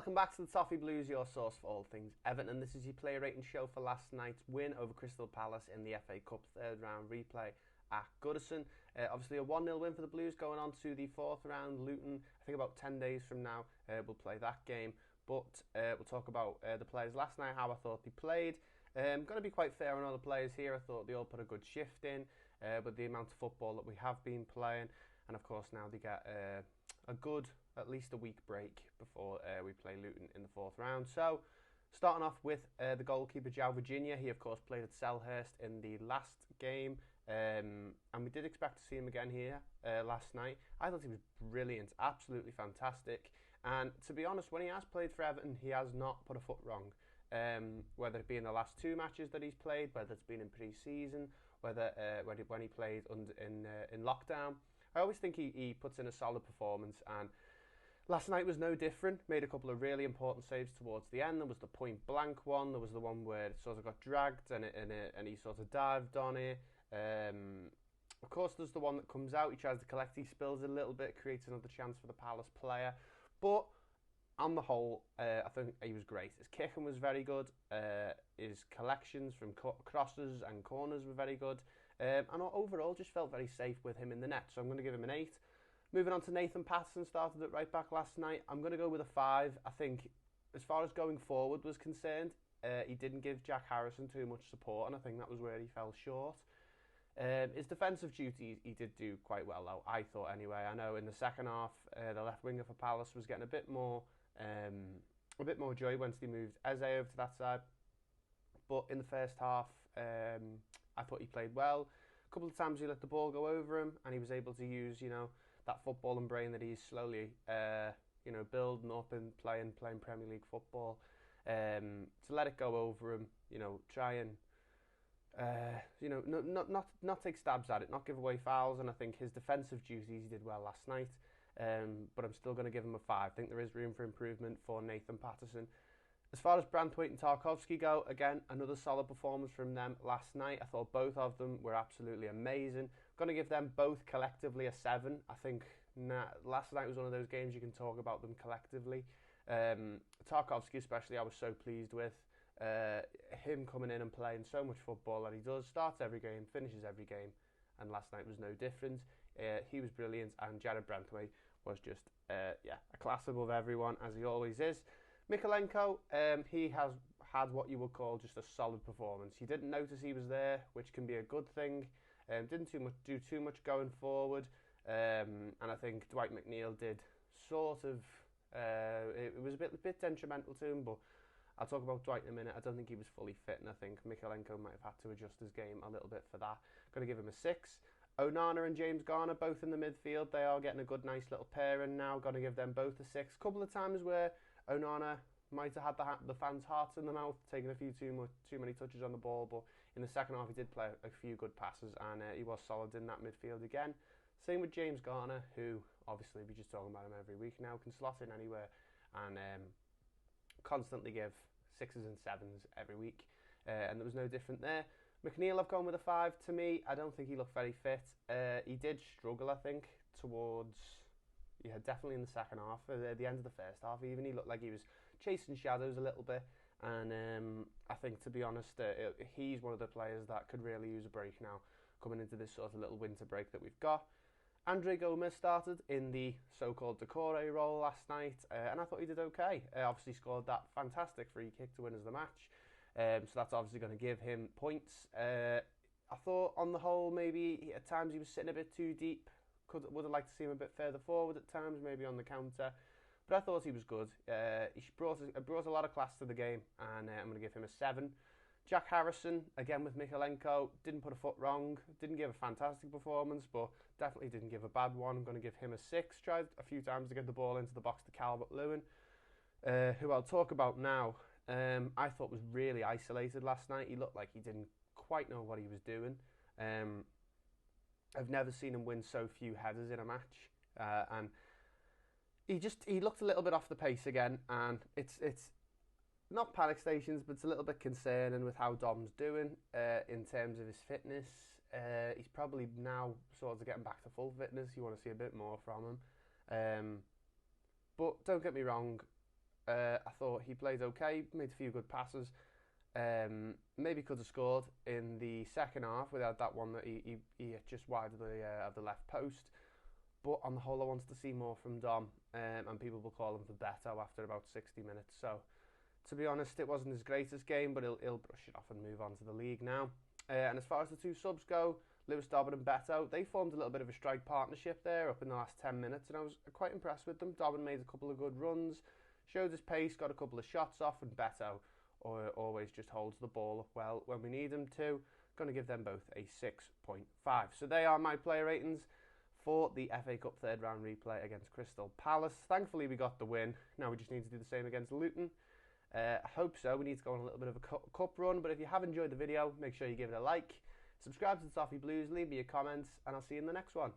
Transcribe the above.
Welcome back to the Toffee Blues, your source for all things Everton. This is your player rating show for last night's win over Crystal Palace in the FA Cup third round replay at Goodison. Obviously a 1-0 win for the Blues going on to the fourth round. Luton, I think about 10 days from now, we'll play that game. But we'll talk about the players last night, how I thought they played. Going to be quite fair on all the players here. I thought they all put a good shift in with the amount of football that we have been playing. And of course now they get a good, at least a week break before we play Luton in the fourth round. So starting off with the goalkeeper, João Virginia. He of course played at Selhurst in the last game. And we did expect to see him again here last night. I thought he was brilliant, absolutely fantastic. And to be honest, when he has played for Everton, he has not put a foot wrong. Whether it be in the last two matches that he's played, whether it's been in pre-season, whether when he played in lockdown, I always think he puts in a solid performance. And last night was no different. Made a couple of really important saves towards the end. There was the point blank one. There was the one where it sort of got dragged and he sort of dived on it. Of course, there's the one that comes out. He tries to collect. He spills it a little bit, creates another chance for the Palace player. But on the whole, I think he was great. His kicking was very good. His collections from crosses and corners were very good. And overall, just felt very safe with him in the net. So I'm going to give him an 8. Moving on to Nathan Patterson, started at right back last night. I'm going to go with a 5. I think as far as going forward was concerned, he didn't give Jack Harrison too much support, and I think that was where he fell short. His defensive duties he did do quite well, though, I thought anyway. I know in the second half, the left winger for Palace was getting a bit more joy once they moved Eze over to that side. But in the first half, I thought he played well. A couple of times he let the ball go over him, and he was able to use, that footballing brain that he's slowly, building up and playing Premier League football. To let it go over him, try and not take stabs at it, not give away fouls. And I think his defensive duties he did well last night. But I'm still going to give him a 5. I think there is room for improvement for Nathan Patterson. As far as Branthwaite and Tarkowski go, again, another solid performance from them last night. I thought both of them were absolutely amazing. Going to give them both collectively a 7. I think last night was one of those games you can talk about them collectively. Tarkowski especially, I was so pleased with. Him coming in and playing so much football that he does. Starts every game, finishes every game. And last night was no different. He was brilliant, and Jared Branthwaite was just a class above everyone, as he always is. Mykolenko, he has had what you would call just a solid performance. You didn't notice he was there, which can be a good thing. Didn't do too much going forward, and I think Dwight McNeil did sort of. It was a bit detrimental to him, but I'll talk about Dwight in a minute. I don't think he was fully fit, and I think Mykolenko might have had to adjust his game a little bit for that. Going to give him a 6. Onana and James Garner, both in the midfield. They are getting a good, nice little pairing now. Got to give them both a 6. Couple of times where Onana might have had the fans' hearts in the mouth, taking a few too many touches on the ball. But in the second half, he did play a few good passes, and he was solid in that midfield again. Same with James Garner, who obviously we just talking about him every week now, can slot in anywhere, and constantly give 6s and 7s every week, and there was no different there. McNeil, I've gone with a 5. To me, I don't think he looked very fit. He did struggle, I think, definitely in the second half. At the end of the first half, even, he looked like he was chasing shadows a little bit. And I think, to be honest, he's one of the players that could really use a break now, coming into this sort of little winter break that we've got. Andre Gomes started in the so-called Decore role last night, and I thought he did okay. Obviously scored that fantastic free kick to win us the match. So that's obviously going to give him points. I thought on the whole, maybe at times he was sitting a bit too deep. Would have liked to see him a bit further forward at times, maybe on the counter. But I thought he was good. He brought a lot of class to the game, and I'm going to give him a 7. Jack Harrison, again with Mykolenko, didn't put a foot wrong. Didn't give a fantastic performance, but definitely didn't give a bad one. I'm going to give him a 6. Tried a few times to get the ball into the box to Calvert-Lewin, who I'll talk about now. I thought was really isolated last night. He looked like he didn't quite know what he was doing. I've never seen him win so few headers in a match, and he looked a little bit off the pace again. And it's not panic stations, but it's a little bit concerning with how Dom's doing in terms of his fitness. He's probably now sort of getting back to full fitness. You want to see a bit more from him, but don't get me wrong. I thought he played okay, made a few good passes. Maybe could have scored in the second half without that one that he hit just wide of the left post. But on the whole, I wanted to see more from Dom, and people will call him for Beto after about 60 minutes. So, to be honest, it wasn't his greatest game, but he'll brush it off and move on to the league now. And as far as the two subs go, Lewis Dobbin and Beto, they formed a little bit of a strike partnership there up in the last 10 minutes, and I was quite impressed with them. Dobbin made a couple of good runs, showed his pace, got a couple of shots off, and Beto always just holds the ball up well when we need him to. Going to give them both a 6.5. So they are my player ratings for the FA Cup third round replay against Crystal Palace. Thankfully we got the win. Now we just need to do the same against Luton. I hope so. We need to go on a little bit of a cup run, but if you have enjoyed the video, make sure you give it a like. Subscribe to the Toffee Blues, leave me your comments, and I'll see you in the next one.